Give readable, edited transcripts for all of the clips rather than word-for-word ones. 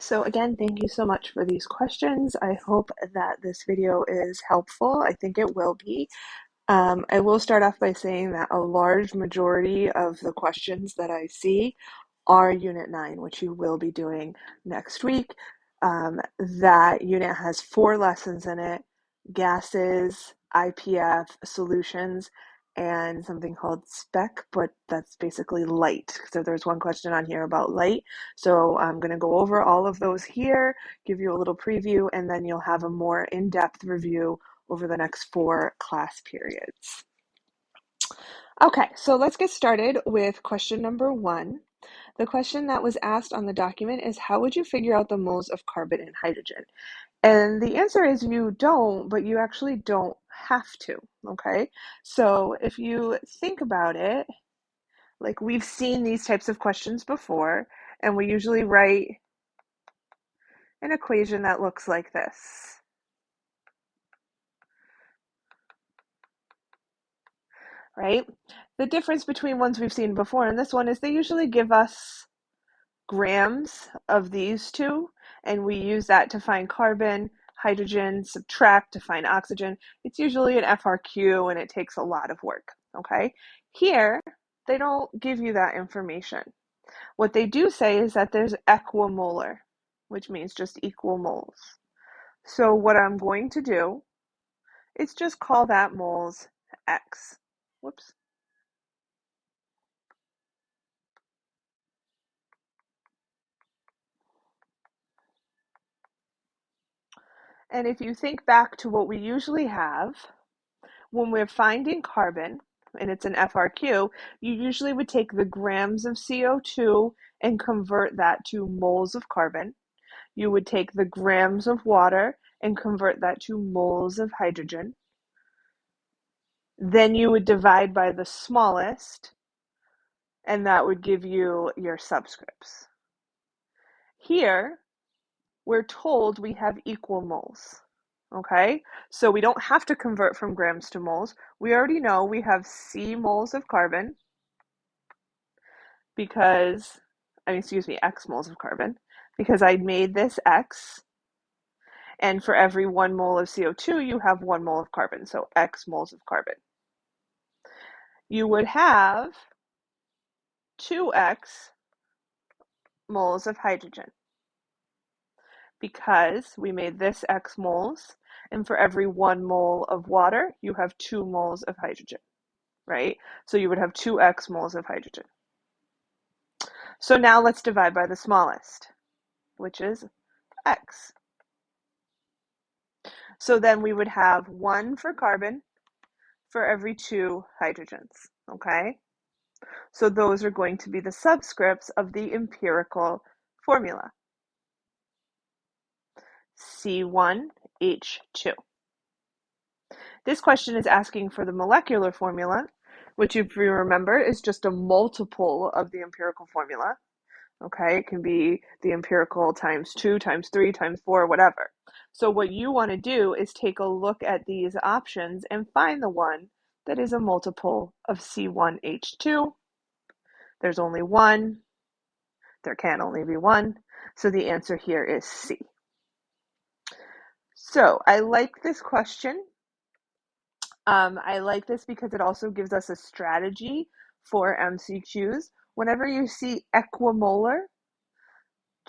So again, thank you so much for these questions. I hope that this video is helpful. I think it will be. I will start off by saying that a large majority of the questions that I see are Unit 9, which you will be doing next week. That unit has 4 lessons in it: gases, IPF, solutions, and something called spec, but that's basically light. So there's one question on here about light. So I'm going to go over all of those here, give you a little preview, and then you'll have a more in-depth review over the next 4 class periods. Okay, so let's get started with question number 1. The question that was asked on the document is, how would you figure out the moles of carbon and hydrogen? And the answer is you don't, but you actually don't have to, okay? So if you think about it, like we've seen these types of questions before, and we usually write an equation that looks like this. Right? The difference between ones we've seen before and this one is they usually give us grams of these two, and we use that to find carbon, hydrogen, subtract to find oxygen. It's usually an FRQ and it takes a lot of work, okay? Here, they don't give you that information. What they do say is that there's equimolar, which means just equal moles. So what I'm going to do is just call that moles X. Whoops. And if you think back to what we usually have, when we're finding carbon, and it's an FRQ, you usually would take the grams of CO2 and convert that to moles of carbon. You would take the grams of water and convert that to moles of hydrogen. Then you would divide by the smallest, and that would give you your subscripts. Here, we're told we have equal moles. Okay, so we don't have to convert from grams to moles. We already know we have C moles of carbon because, X moles of carbon, because I made this X, and for every 1 mole of CO2, you have 1 mole of carbon, so X moles of carbon. You would have 2X moles of hydrogen because we made this X moles, and for every 1 mole of water, you have 2 moles of hydrogen, right? So you would have 2X moles of hydrogen. So now let's divide by the smallest, which is X. So then we would have 1 for carbon for every 2 hydrogens, okay? So those are going to be the subscripts of the empirical formula. C1H2. This question is asking for the molecular formula, which if you remember is just a multiple of the empirical formula. Okay, it can be the empirical times 2, times 3, times 4, whatever. So what you want to do is take a look at these options and find the one that is a multiple of C1H2. There's only one. There can only be one. So the answer here is C. So I like this question. I like this because it also gives us a strategy for MCQs. Whenever you see equimolar,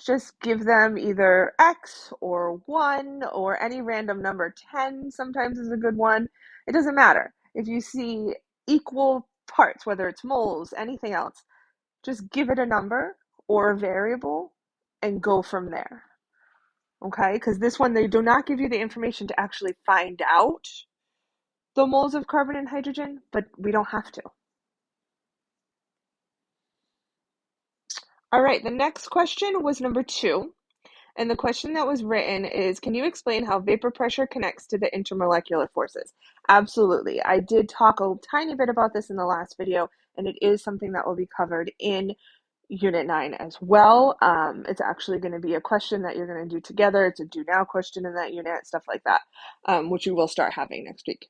just give them either X or 1 or any random number. 10 sometimes is a good one. It doesn't matter. If you see equal parts, whether it's moles, anything else, just give it a number or a variable and go from there. Okay? Because this one, they do not give you the information to actually find out the moles of carbon and hydrogen, but we don't have to. All right, the next question was number 2. And the question that was written is, can you explain how vapor pressure connects to the intermolecular forces? Absolutely. I did talk a tiny bit about this in the last video, and it is something that will be covered in Unit 9 as well. It's actually going to be a question that you're going to do together. It's a do now question in that unit, stuff like that, which you will start having next week.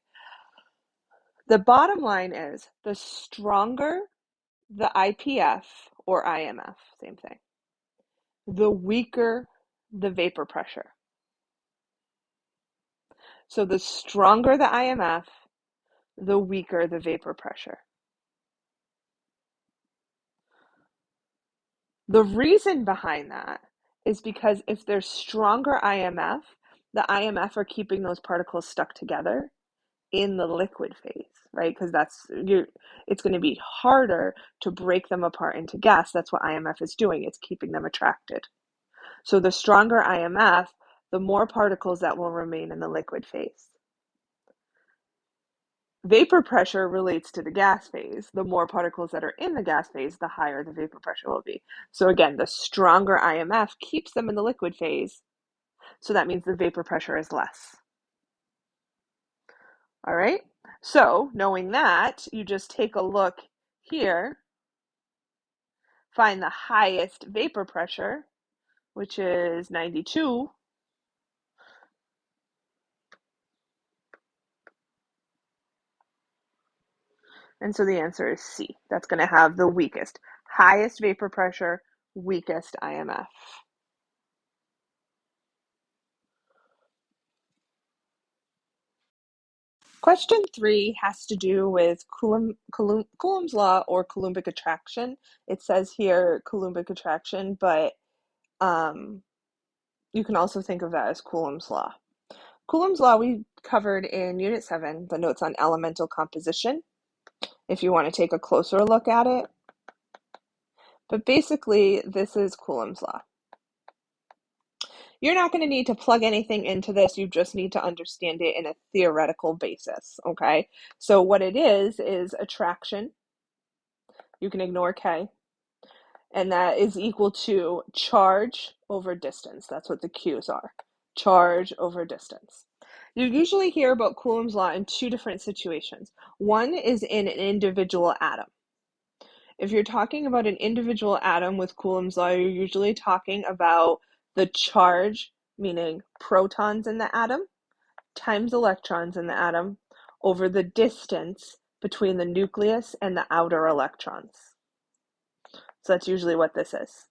The bottom line is the stronger the IPF or IMF, same thing, the weaker the vapor pressure. So the stronger the IMF, the weaker the vapor pressure. The reason behind that is because if there's stronger IMF, the IMF are keeping those particles stuck together in the liquid phase, right? Because it's going to be harder to break them apart into gas. That's what IMF is doing. It's keeping them attracted. So the stronger IMF, the more particles that will remain in the liquid phase. Vapor pressure relates to the gas phase. The more particles that are in the gas phase, the higher the vapor pressure will be. So again, the stronger IMF keeps them in the liquid phase. So that means the vapor pressure is less. All right. So knowing that, you just take a look here, find the highest vapor pressure, which is 92. And so the answer is C. That's going to have the weakest. Highest vapor pressure, weakest IMF. Question 3 has to do with Coulomb's law or Coulombic attraction. It says here Coulombic attraction, but you can also think of that as Coulomb's law. Coulomb's law we covered in Unit 7, the notes on elemental composition, if you want to take a closer look at it. But basically, this is Coulomb's law. You're not going to need to plug anything into this. You just need to understand it in a theoretical basis, okay? So what it is attraction. You can ignore K. And that is equal to charge over distance. That's what the Q's are. Charge over distance. You usually hear about Coulomb's law in two different situations. One is in an individual atom. If you're talking about an individual atom with Coulomb's law, you're usually talking about the charge, meaning protons in the atom, times electrons in the atom, over the distance between the nucleus and the outer electrons. So that's usually what this is.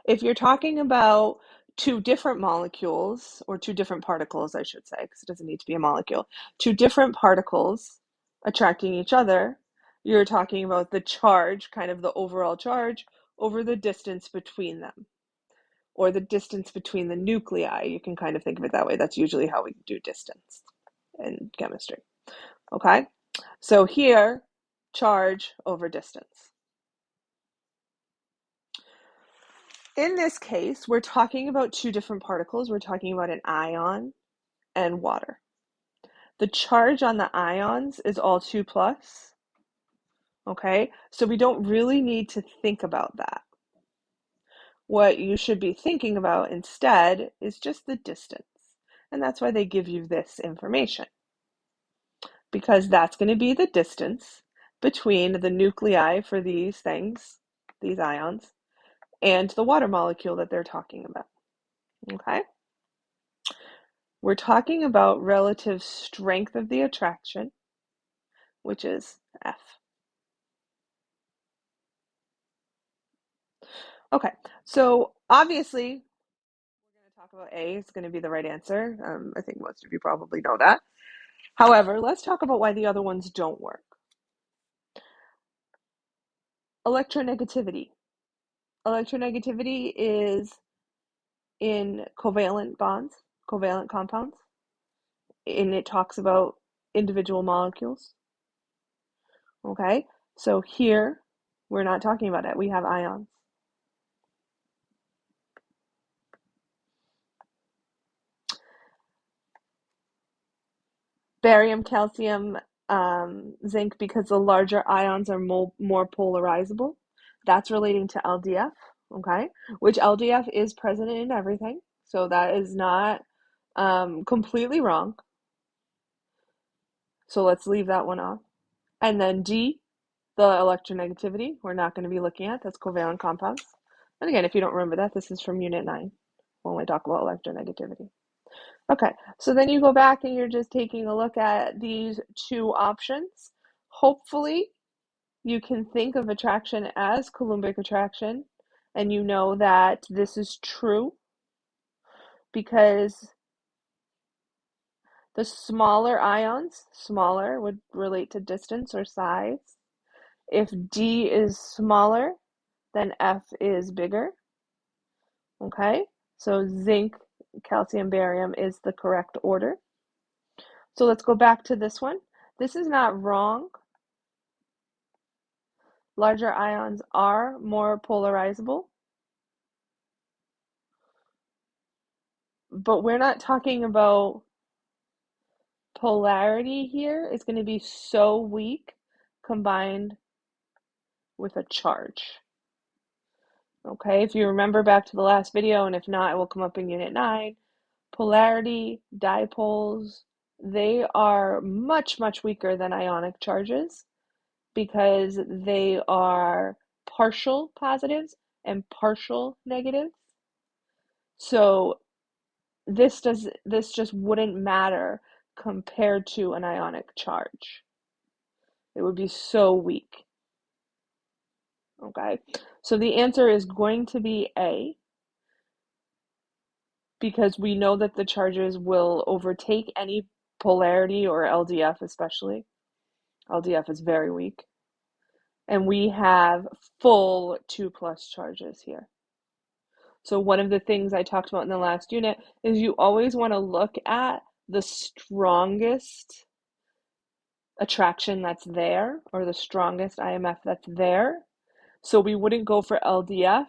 If you're talking about two different molecules, or two different particles, I should say, because it doesn't need to be a molecule, two different particles attracting each other, you're talking about the charge, kind of the overall charge, over the distance between them, or the distance between the nuclei. You can kind of think of it that way. That's usually how we do distance in chemistry. Okay? So here, charge over distance. In this case, we're talking about two different particles. We're talking about an ion and water. The charge on the ions is all 2 plus. Okay, so we don't really need to think about that. What you should be thinking about instead is just the distance. And that's why they give you this information. Because that's going to be the distance between the nuclei for these things, these ions, and the water molecule that they're talking about. Okay? We're talking about relative strength of the attraction, which is F. Okay, so obviously, we're going to talk about A. It's going to be the right answer. I think most of you probably know that. However, let's talk about why the other ones don't work. Electronegativity. Electronegativity is in covalent bonds, covalent compounds, and it talks about individual molecules. Okay, so here, we're not talking about it. We have ions. Barium, calcium, zinc, because the larger ions are more polarizable. That's relating to LDF, okay? Which LDF is present in everything, so that is not completely wrong. So let's leave that one off. And then D, the electronegativity, we're not going to be looking at. That's covalent compounds. And again, if you don't remember that, this is from Unit 9 when we talk about electronegativity. Okay, so then you go back and you're just taking a look at these two options. Hopefully, you can think of attraction as Coulombic attraction, and you know that this is true because the smaller ions, smaller would relate to distance or size. If D is smaller, then F is bigger. Okay, so zinc, calcium, barium is the correct order. So let's go back to this one. This is not wrong. Larger ions are more polarizable, but we're not talking about polarity here. It's going to be so weak combined with a charge. Okay, if you remember back to the last video, and if not, it will come up in Unit 9, polarity, dipoles, they are much, much weaker than ionic charges because they are partial positives and partial negatives. So this just wouldn't matter compared to an ionic charge. It would be so weak. Okay, so the answer is going to be A, because we know that the charges will overtake any polarity, or LDF especially. LDF is very weak. And we have full 2+ charges here. So one of the things I talked about in the last unit is you always want to look at the strongest attraction that's there, or the strongest IMF that's there. So we wouldn't go for LDF,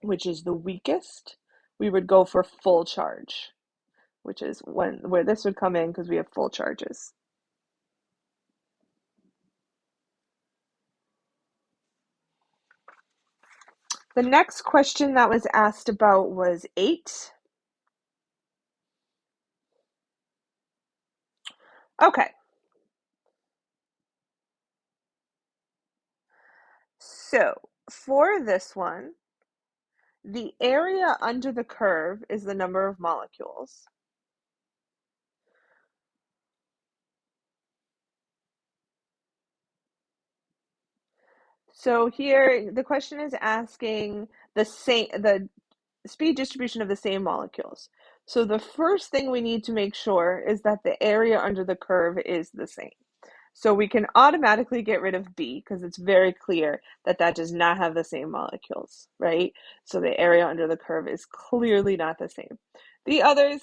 which is the weakest. We would go for full charge, which is where this would come in because we have full charges. The next question that was asked about was 8. Okay. So for this one, the area under the curve is the number of molecules. So here the question is asking the speed distribution of the same molecules. So the first thing we need to make sure is that the area under the curve is the same. So we can automatically get rid of B because it's very clear that that does not have the same molecules, right? So the area under the curve is clearly not the same. The others,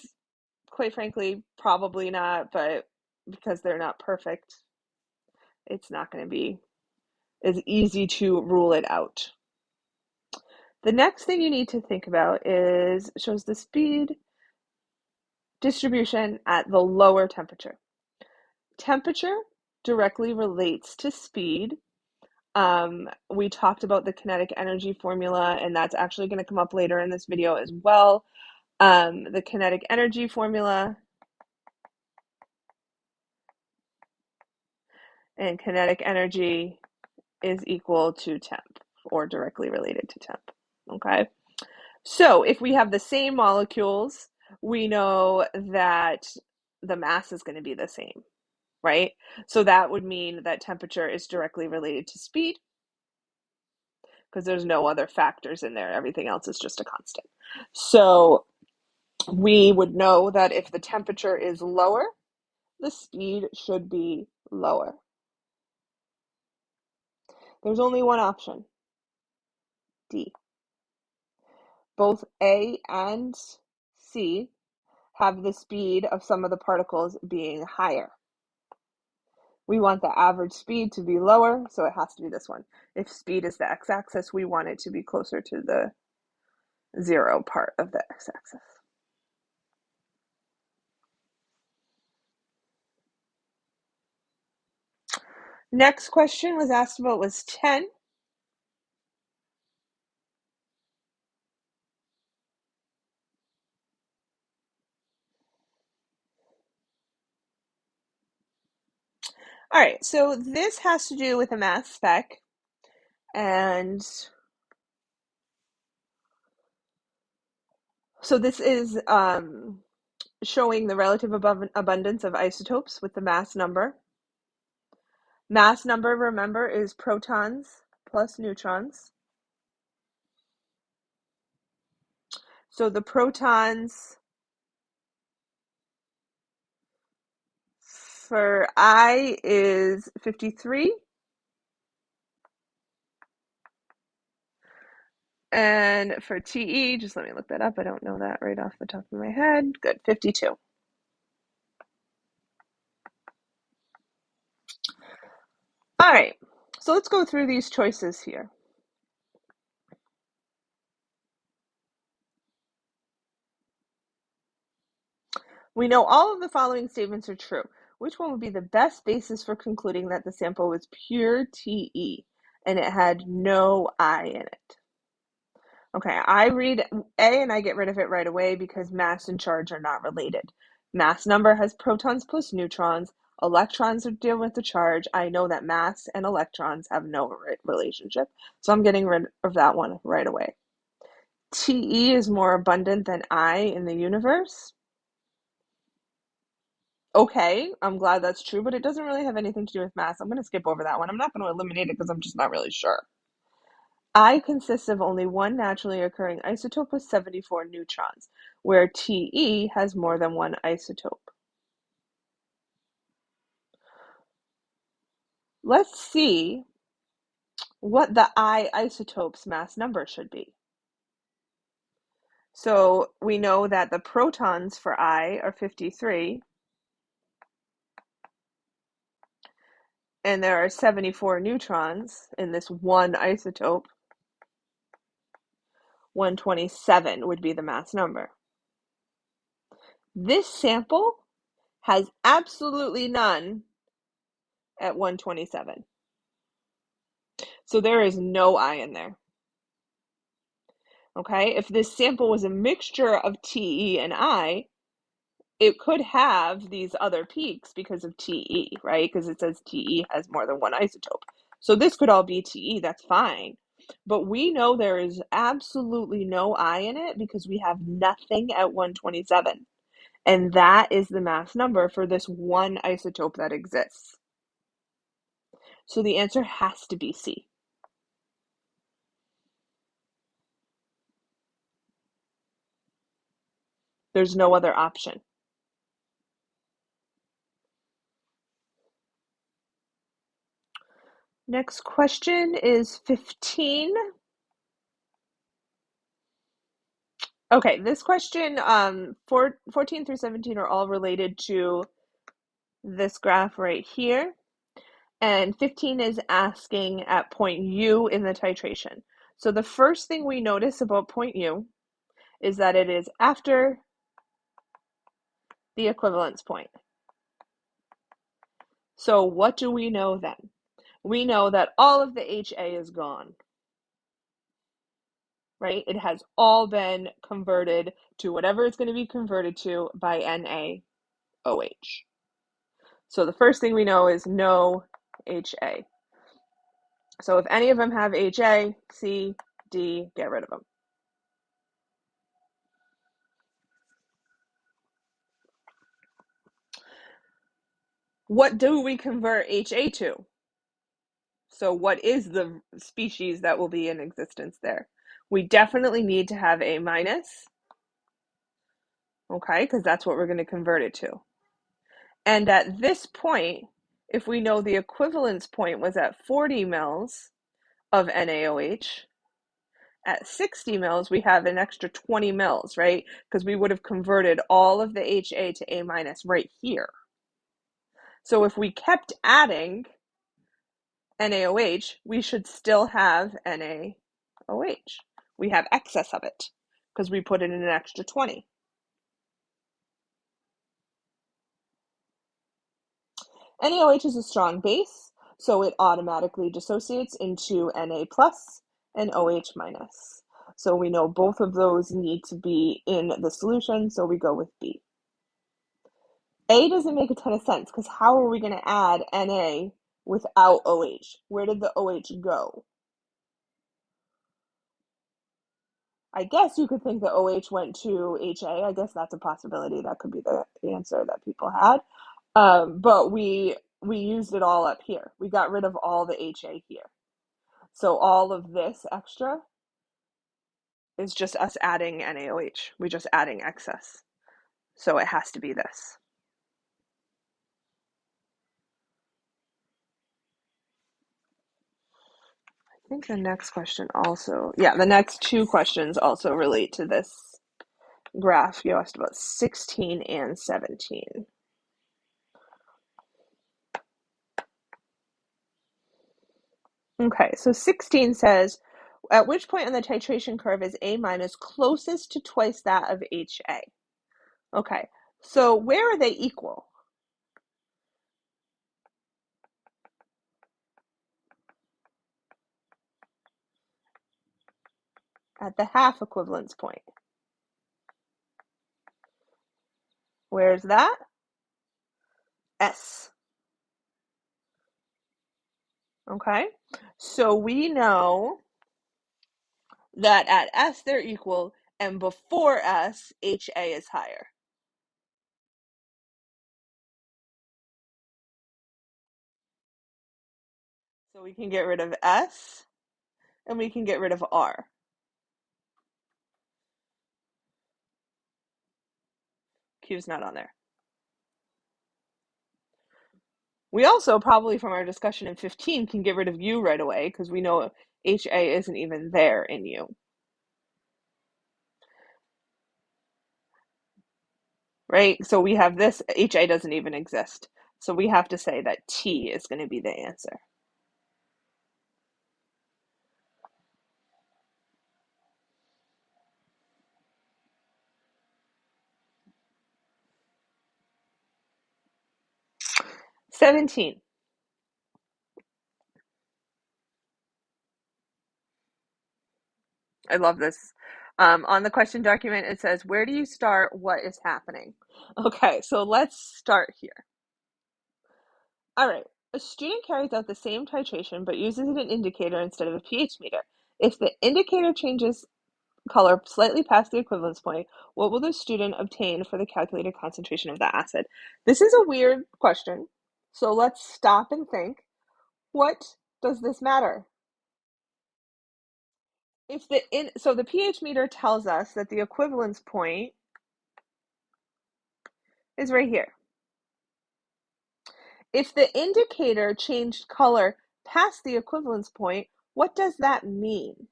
quite frankly, probably not, but because they're not perfect, it's not going to be as easy to rule it out. The next thing you need to think about shows the speed distribution at the lower temperature. Temperature directly relates to speed. We talked about the kinetic energy formula, and that's actually going to come up later in this video as well. The kinetic energy formula and kinetic energy is equal to temp, or directly related to temp. Okay, so if we have the same molecules, we know that the mass is going to be the same, right? So that would mean that temperature is directly related to speed because there's no other factors in there. Everything else is just a constant. So we would know that if the temperature is lower, the speed should be lower. There's only one option, D. Both A and C have the speed of some of the particles being higher. We want the average speed to be lower, so it has to be this one. If speed is the x-axis, we want it to be closer to the 0 part of the x-axis. Next question was asked about was 10. All right, so this has to do with a mass spec, and so this is showing the relative abundance of isotopes with the mass number. Mass number, remember, is protons plus neutrons. So the protons for I is 53. And for TE, just let me look that up. I don't know that right off the top of my head. Good, 52. All right, so let's go through these choices here. We know all of the following statements are true. Which one would be the best basis for concluding that the sample was pure TE and it had no I in it? Okay, I read A and I get rid of it right away because mass and charge are not related. Mass number has protons plus neutrons. Electrons deal with the charge. I know that mass and electrons have no relationship, so I'm getting rid of that one right away. TE is more abundant than I in the universe. Okay, I'm glad that's true, but it doesn't really have anything to do with mass. I'm going to skip over that one. I'm not going to eliminate it because I'm just not really sure. I consists of only one naturally occurring isotope with 74 neutrons, where Te has more than one isotope. Let's see what the I isotope's mass number should be. So we know that the protons for I are 53, and there are 74 neutrons in this one isotope. 127 would be the mass number. This sample has absolutely none at 127. So there is no I in there. Okay, if this sample was a mixture of TE and I, it could have these other peaks because of TE, right? Because it says TE has more than one isotope. So this could all be TE, that's fine. But we know there is absolutely no I in it because we have nothing at 127. And that is the mass number for this one isotope that exists. So the answer has to be C. There's no other option. Next question is 15. Okay, this question, 14 through 17 are all related to this graph right here. And 15 is asking at point U in the titration. So the first thing we notice about point U is that it is after the equivalence point. So what do we know then? We know that all of the HA is gone, right? It has all been converted to whatever it's going to be converted to by NaOH. So the first thing we know is no HA. So if any of them have HA, C, D, get rid of them. What do we convert HA to? So what is the species that will be in existence there? We definitely need to have A minus, okay, because that's what we're going to convert it to. And at this point, if we know the equivalence point was at 40 mils of NaOH, at 60 mils, we have an extra 20 mils, right? Because we would have converted all of the HA to A minus right here. So if we kept adding NaOH, we should still have NaOH. We have excess of it because we put in an extra 20. NaOH is a strong base, so it automatically dissociates into Na plus and OH minus. So we know both of those need to be in the solution, so we go with B. A doesn't make a ton of sense because how are we going to add Na without OH? Where did the OH go? I guess you could think that OH went to HA. I guess that's a possibility. That could be the answer that people had. But we used it all up here. We got rid of all the HA here. So all of this extra is just us adding NaOH. We're just adding excess. So it has to be this. I think the next question also, the next two questions also relate to this graph. You asked about 16 and 17. Okay, so 16 says, at which point on the titration curve is A minus closest to twice that of HA? Okay, so where are they equal? At the half equivalence point. Where's that? S. Okay, so we know that at S they're equal, and before S, HA is higher. So we can get rid of S, and we can get rid of R. Q's not on there. We also, probably from our discussion in 15, can get rid of U right away, because we know HA isn't even there in U. Right? So we have this, HA doesn't even exist. So we have to say that T is going to be the answer. $17. I love this. On the question document, it says, where do you start? What is happening? Okay, so let's start here. All right, a student carries out the same titration but uses an indicator instead of a pH meter. If the indicator changes color slightly past the equivalence point, what will the student obtain for the calculated concentration of the acid? This is a weird question, so let's stop and think. What does this matter? If so the pH meter tells us that the equivalence point is right here. If the indicator changed color past the equivalence point, what does that mean?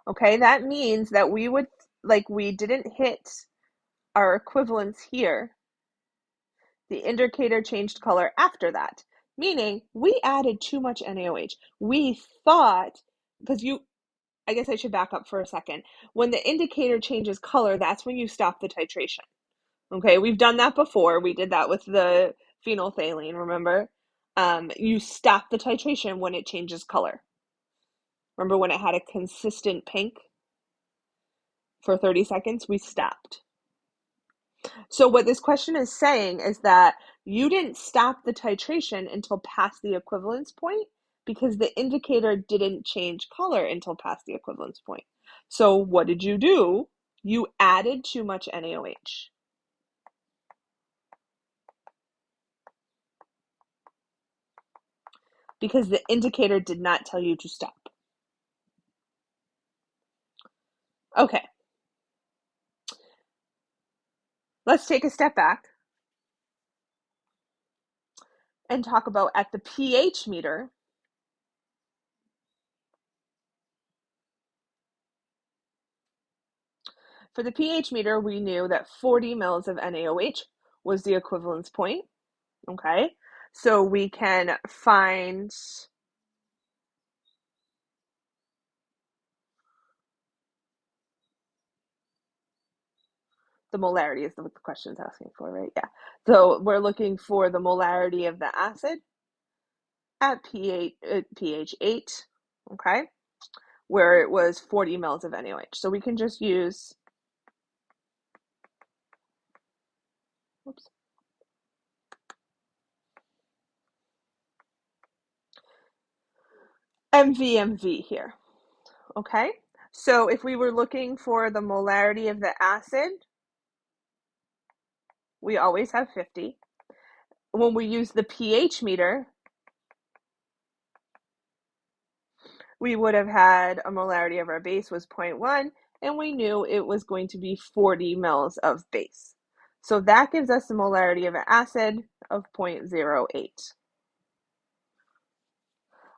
Okay, that means that we didn't hit our equivalence here. The indicator changed color after that, meaning we added too much NaOH. We thought, I guess I should back up for a second. When the indicator changes color, that's when you stop the titration. Okay, we've done that before. We did that with the phenolphthalein, remember? You stop the titration when it changes color. Remember when it had a consistent pink for 30 seconds? We stopped. So what this question is saying is that you didn't stop the titration until past the equivalence point because the indicator didn't change color until past the equivalence point. So what did you do? You added too much NaOH. Because the indicator did not tell you to stop. Okay. Let's take a step back and talk about at the pH meter. For the pH meter, we knew that 40 mils of NaOH was the equivalence point. Okay, so we can find the molarity is what the question is asking for, right? Yeah. So we're looking for the molarity of the acid at pH 8, okay, where it was 40 mils of NaOH. So we can just use, MVMV here, okay? So if we were looking for the molarity of the acid, we always have 50. When we use the pH meter, we would have had a molarity of our base was 0.1 and we knew it was going to be 40 mils of base. So that gives us the molarity of an acid of 0.08.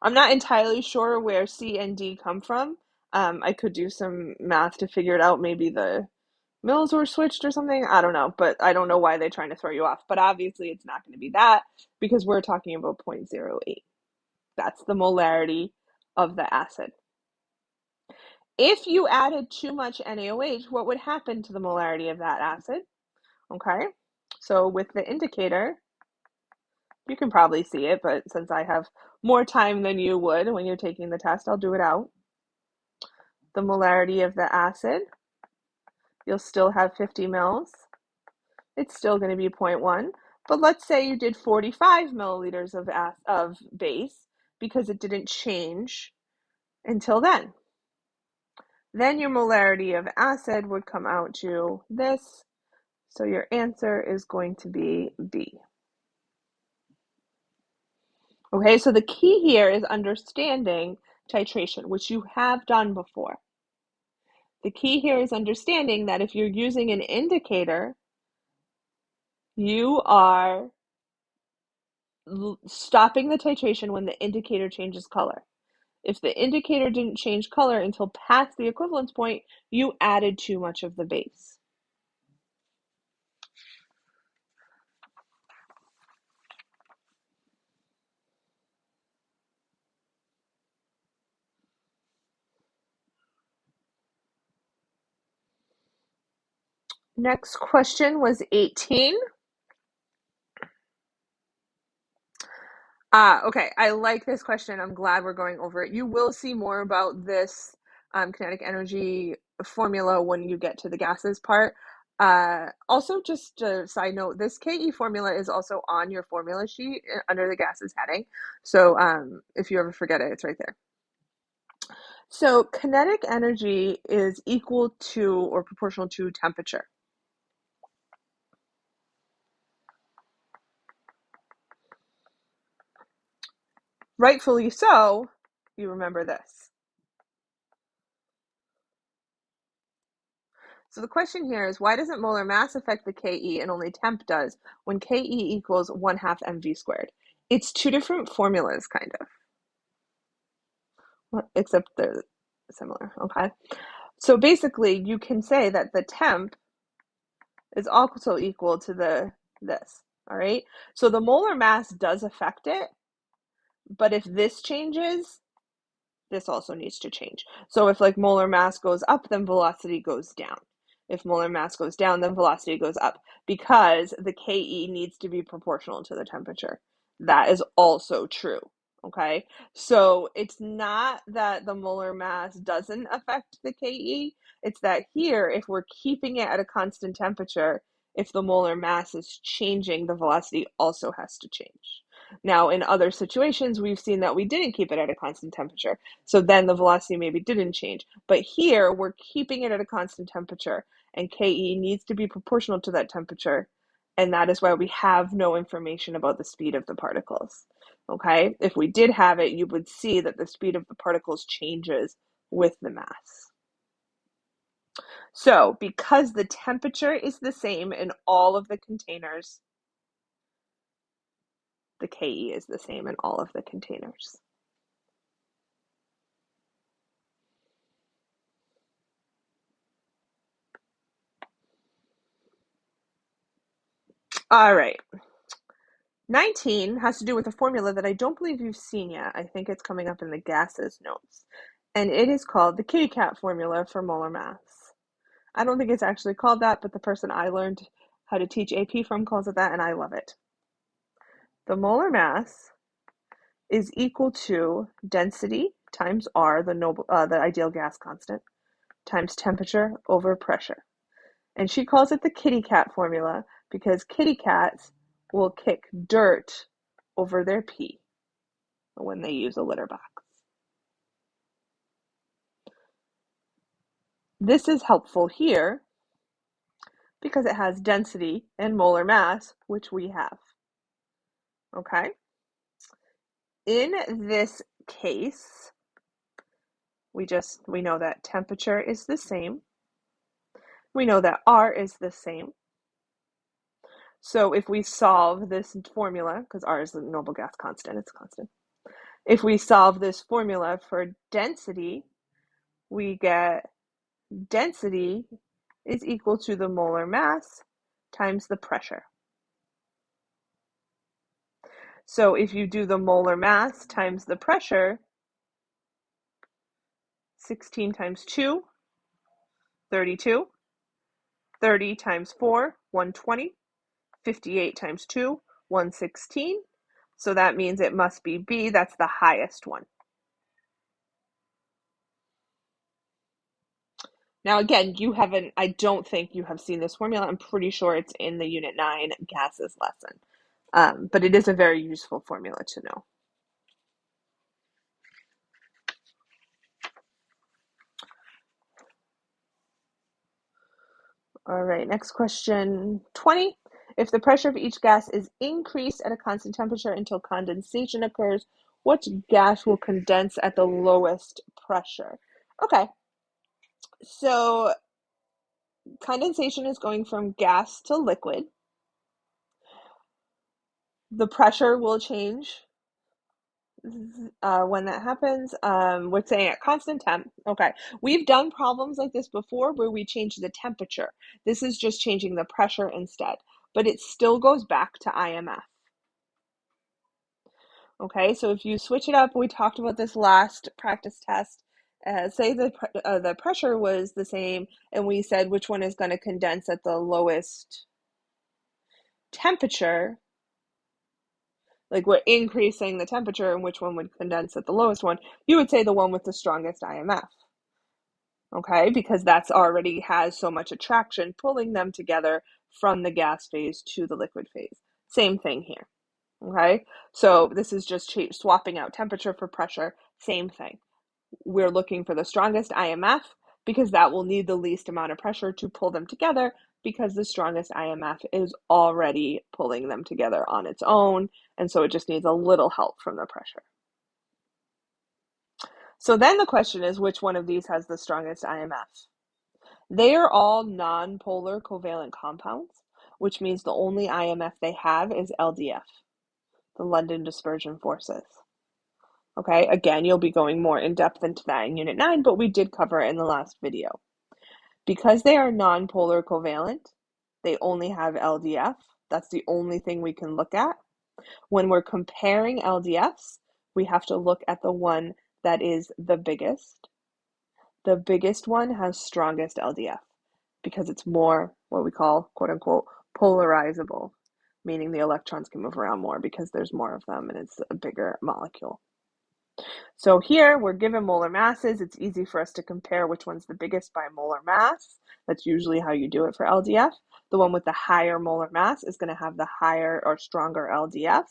I'm not entirely sure where C and D come from. I could do some math to figure it out. Maybe the mils were switched or something. I don't know, but I don't know why they're trying to throw you off. But obviously, it's not going to be that because we're talking about 0.08. That's the molarity of the acid. If you added too much NaOH, what would happen to the molarity of that acid? Okay, so with the indicator, you can probably see it, but since I have more time than you would when you're taking the test, I'll do it out. The molarity of the acid, you'll still have 50 mils. It's still going to be 0.1, but let's say you did 45 milliliters of base because it didn't change until then. Then your molarity of acid would come out to this, so your answer is going to be B. Okay, so the key here is understanding titration, which you have done before. The key here is understanding that if you're using an indicator, you are stopping the titration when the indicator changes color. If the indicator didn't change color until past the equivalence point, you added too much of the base. Next question was 18. Okay, I like this question. I'm glad we're going over it. You will see more about this kinetic energy formula when you get to the gases part. Also, just a side note, this KE formula is also on your formula sheet under the gases heading. So if you ever forget it, it's right there. So kinetic energy is equal to or proportional to temperature. Rightfully so, you remember this. So the question here is, why doesn't molar mass affect the Ke and only temp does when Ke equals 1/2 mv squared? It's two different formulas, kind of. Except they're similar, okay? So basically, you can say that the temp is also equal to this, all right? So the molar mass does affect it, but if this changes, this also needs to change. So if like molar mass goes up, then velocity goes down. If molar mass goes down, then velocity goes up because the Ke needs to be proportional to the temperature. That is also true. Okay, so it's not that the molar mass doesn't affect the Ke, it's that here, if we're keeping it at a constant temperature, if the molar mass is changing, the velocity also has to change. Now, in other situations, we've seen that we didn't keep it at a constant temperature, so then the velocity maybe didn't change. But here, we're keeping it at a constant temperature, and Ke needs to be proportional to that temperature, and that is why we have no information about the speed of the particles. Okay, if we did have it, you would see that the speed of the particles changes with the mass. So because the temperature is the same in all of the containers, the Ke is the same in all of the containers. All right. 19 has to do with a formula that I don't believe you've seen yet. I think it's coming up in the gases notes. And it is called the kitty cat formula for molar mass. I don't think it's actually called that, but the person I learned how to teach AP from calls it that, and I love it. The molar mass is equal to density times R, the ideal gas constant, times temperature over pressure. And she calls it the kitty cat formula because kitty cats will kick dirt over their pee when they use a litter box. This is helpful here because it has density and molar mass, which we have. Okay? In this case, we know that temperature is the same. We know that R is the same. So if we solve this formula, because R is the noble gas constant, it's constant. If we solve this formula for density, we get density is equal to the molar mass times the pressure. So if you do the molar mass times the pressure, 16 times 2, 32. 30 times 4, 120. 58 times 2, 116. So that means it must be B. That's the highest one. Now, again, I don't think you have seen this formula. I'm pretty sure it's in the Unit 9 gases lesson. But it is a very useful formula to know. All right, next question 20. If the pressure of each gas is increased at a constant temperature until condensation occurs, what gas will condense at the lowest pressure? Okay, so condensation is going from gas to liquid. The pressure will change when that happens. We're saying at constant temp. Okay, we've done problems like this before where we change the temperature. This is just changing the pressure instead, but it still goes back to IMF. Okay, so if you switch it up, we talked about this last practice test. Say the pressure was the same, and we said which one is going to condense at the lowest temperature. Like we're increasing the temperature and which one would condense at the lowest one, you would say the one with the strongest IMF. Okay, because that's already has so much attraction pulling them together from the gas phase to the liquid phase. Same thing here. Okay, so this is just swapping out temperature for pressure. Same thing. We're looking for the strongest IMF because that will need the least amount of pressure to pull them together, because the strongest IMF is already pulling them together on its own, and so it just needs a little help from the pressure. So then the question is, which one of these has the strongest IMF? They are all non-polar covalent compounds, which means the only IMF they have is LDF, the London dispersion forces. Okay, again, you'll be going more in depth into that in Unit 9, but we did cover it in the last video. Because they are non-polar covalent, they only have LDF. That's the only thing we can look at. When we're comparing LDFs, we have to look at the one that is the biggest. The biggest one has strongest LDF because it's more what we call, quote unquote, polarizable, meaning the electrons can move around more because there's more of them and it's a bigger molecule. So here we're given molar masses. It's easy for us to compare which one's the biggest by molar mass. That's usually how you do it for LDF. The one with the higher molar mass is going to have the higher or stronger LDF.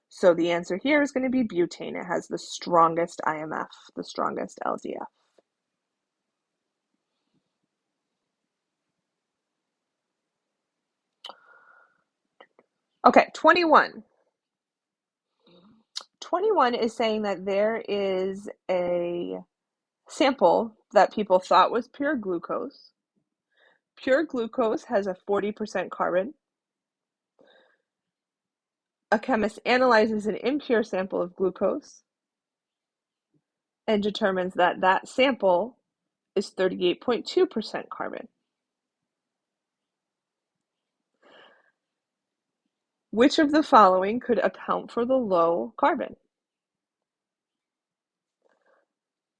So the answer here is going to be butane. It has the strongest IMF, the strongest LDF. Okay, 21. 21 is saying that there is a sample that people thought was pure glucose. Pure glucose has a 40% carbon. A chemist analyzes an impure sample of glucose and determines that that sample is 38.2% carbon. Which of the following could account for the low carbon?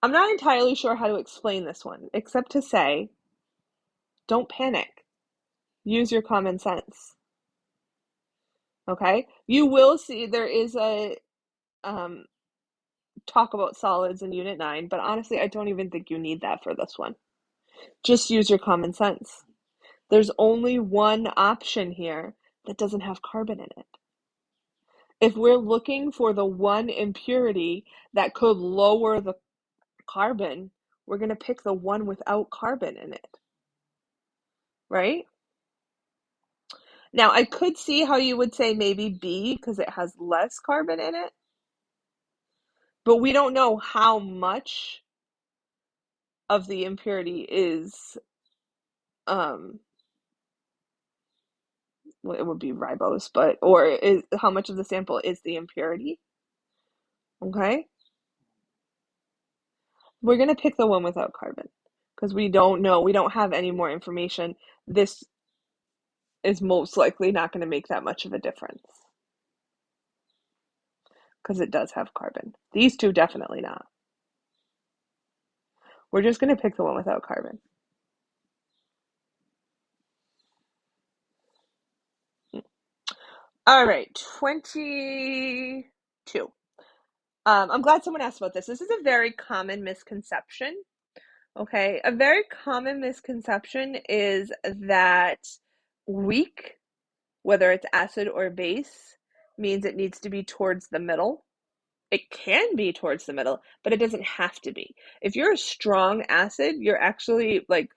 I'm not entirely sure how to explain this one, except to say, don't panic. Use your common sense. Okay? You will see there is a talk about solids in Unit 9, but honestly, I don't even think you need that for this one. Just use your common sense. There's only one option here that doesn't have carbon in it. If we're looking for the one impurity that could lower the carbon, we're going to pick the one without carbon in it, right? Now, I could see how you would say maybe B because it has less carbon in it, but we don't know how much of the impurity is um, well, it would be ribose, but or is how much of the sample is the impurity? Okay, we're gonna pick the one without carbon because we don't know, we don't have any more information. This is most likely not going to make that much of a difference because it does have carbon. These two definitely not. We're just going to pick the one without carbon. All right, 22. I'm glad someone asked about this. This is a very common misconception. Okay, a very common misconception is that weak, whether it's acid or base, means it needs to be towards the middle. It can be towards the middle, but it doesn't have to be. If you're a strong acid, you're actually like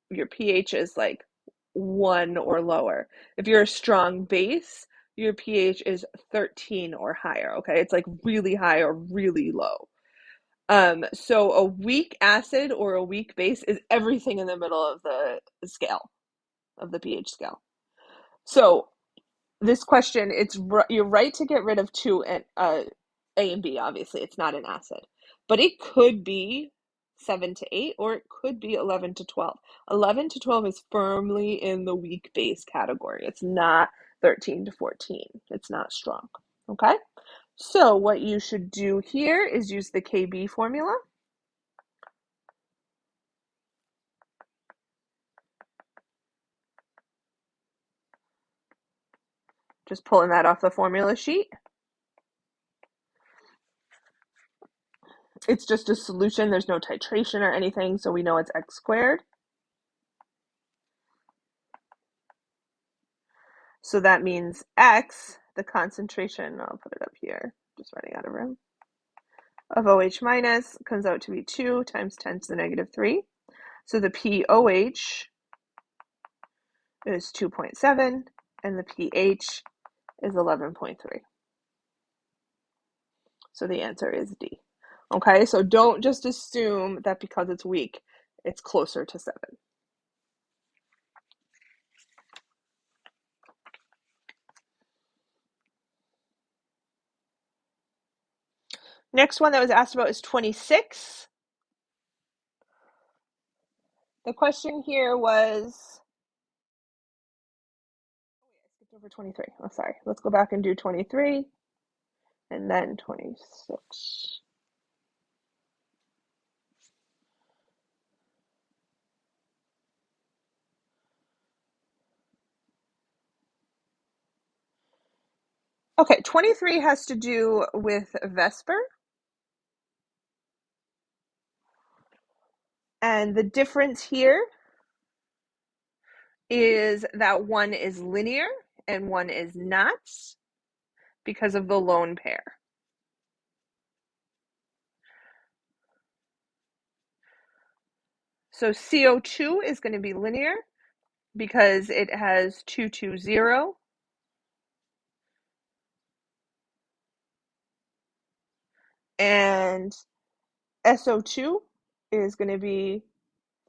your pH is like 1 or lower. If you're a strong base, your pH is 13 or higher, okay? It's like really high or really low. So a weak acid or a weak base is everything in the middle of the scale, of the pH scale. So this question, you're right to get rid of two and A and B. Obviously, it's not an acid, but it could be 7 to 8, or it could be 11 to 12. 11 to 12 is firmly in the weak base category. It's not 13 to 14. It's not strong. Okay, so what you should do here is use the KB formula. Just pulling that off the formula sheet. It's just a solution. There's no titration or anything, so we know it's x squared. So that means x, the concentration, I'll put it up here, just running out of room, of OH minus comes out to be 2 times 10 to the negative 3. So the POH is 2.7 and the pH is 11.3. So the answer is D. Okay, so don't just assume that because it's weak, it's closer to 7. Next one that was asked about is 26. The question here was, I skipped over 23. Oh, sorry. Let's go back and do 23 and then 26. Okay, 23 has to do with Vesper. And the difference here is that one is linear and one is not because of the lone pair. So CO2 is going to be linear because it has 220. And SO2 is going to be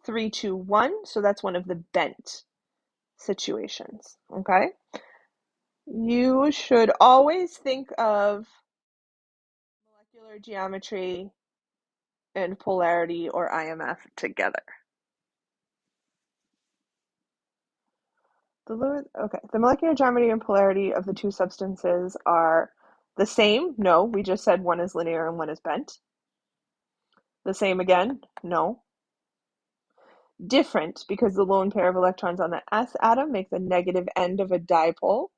321. So that's one of the bent situations. Okay. You should always think of molecular geometry and polarity or IMF together. The molecular geometry and polarity of the two substances are the same. No, we just said one is linear and one is bent. The same again? No. Different because the lone pair of electrons on the S atom make the negative end of a dipole.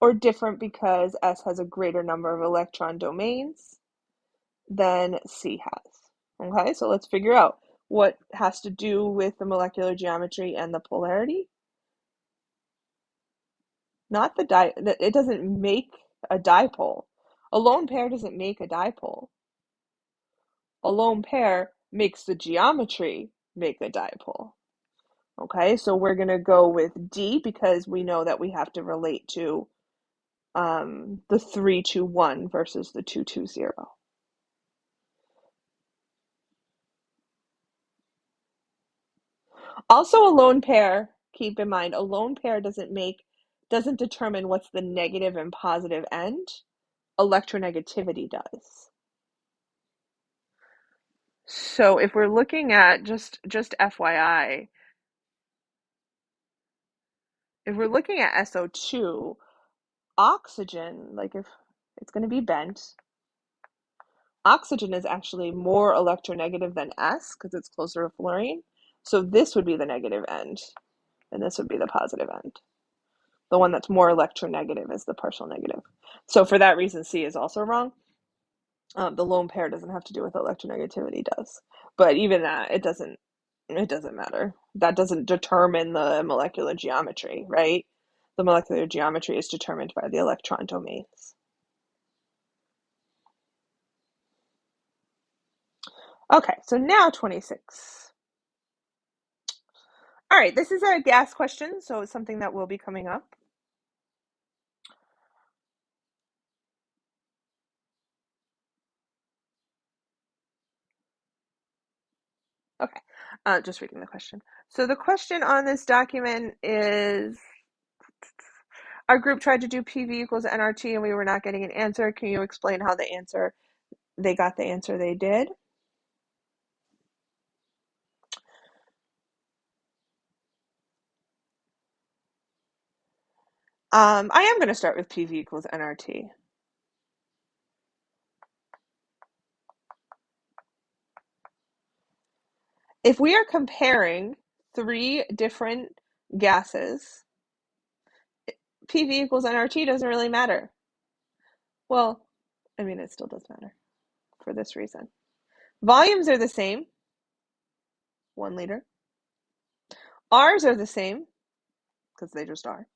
Or different because S has a greater number of electron domains than C has. Okay, so let's figure out what has to do with the molecular geometry and the polarity. Not it doesn't make a dipole. A lone pair doesn't make a dipole. A lone pair makes the geometry make a dipole. Okay, so we're going to go with D because we know that we have to relate to the 321 versus the 220. Also, a lone pair, keep in mind, a lone pair doesn't determine what's the negative and positive end. Electronegativity does. So if we're looking at just FYI, if we're looking at SO2, oxygen, like if it's going to be bent, oxygen is actually more electronegative than S because it's closer to fluorine. So this would be the negative end, and this would be the positive end. The one that's more electronegative is the partial negative. So for that reason, C is also wrong. The lone pair doesn't have to do with electronegativity, does. But even that, it doesn't matter. That doesn't determine the molecular geometry, right? The molecular geometry is determined by the electron domains. Okay, so now 26. All right, this is a gas question, so it's something that will be coming up. Okay, just reading the question. So the question on this document is, our group tried to do PV equals nRT and we were not getting an answer. Can you explain how they got the answer they did? I am going to start with PV equals nRT. If we are comparing three different gases, PV equals nRT doesn't really matter. Well, I mean, it still does matter for this reason. Volumes are the same, 1 liter. R's are the same, because they just are.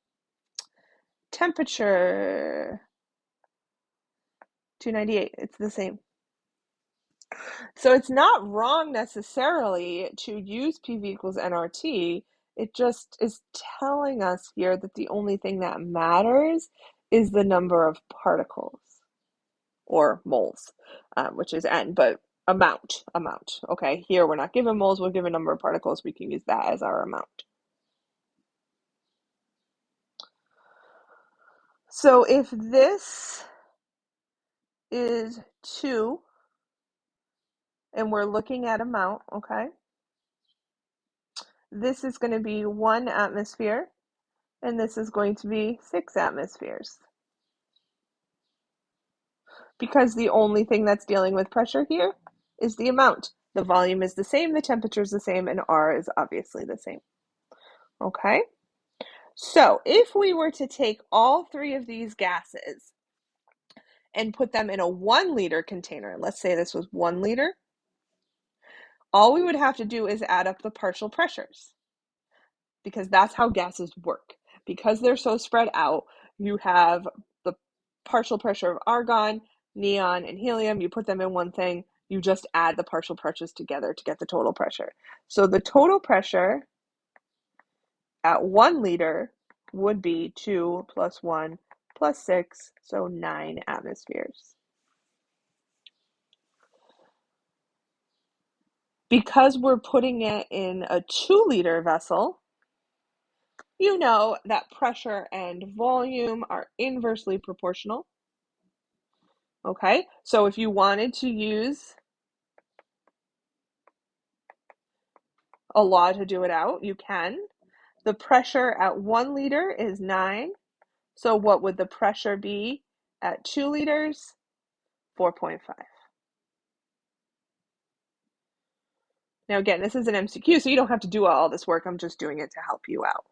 Temperature, 298, it's the same. So it's not wrong necessarily to use PV equals nRT. It just is telling us here that the only thing that matters is the number of particles or moles, which is N, but amount. Okay, here we're not given moles, we're given number of particles. We can use that as our amount. So if this is 2, and we're looking at amount, okay, this is going to be 1 atmosphere, and this is going to be 6 atmospheres. Because the only thing that's dealing with pressure here is the amount. The volume is the same, the temperature is the same, and R is obviously the same. Okay? So if we were to take all three of these gases and put them in a 1 liter container, let's say this was 1 liter, all we would have to do is add up the partial pressures, because that's how gases work. Because they're so spread out, you have the partial pressure of argon, neon, and helium. You put them in one thing, you just add the partial pressures together to get the total pressure. So the total pressure at 1 liter would be 2 plus 1 plus 6, so 9 atmospheres. Because we're putting it in a 2 liter vessel, you know that pressure and volume are inversely proportional. Okay, so if you wanted to use a law to do it out, you can. The pressure at 1 liter is 9. So what would the pressure be at 2 liters? 4.5. Now again, this is an MCQ, so you don't have to do all this work. I'm just doing it to help you out.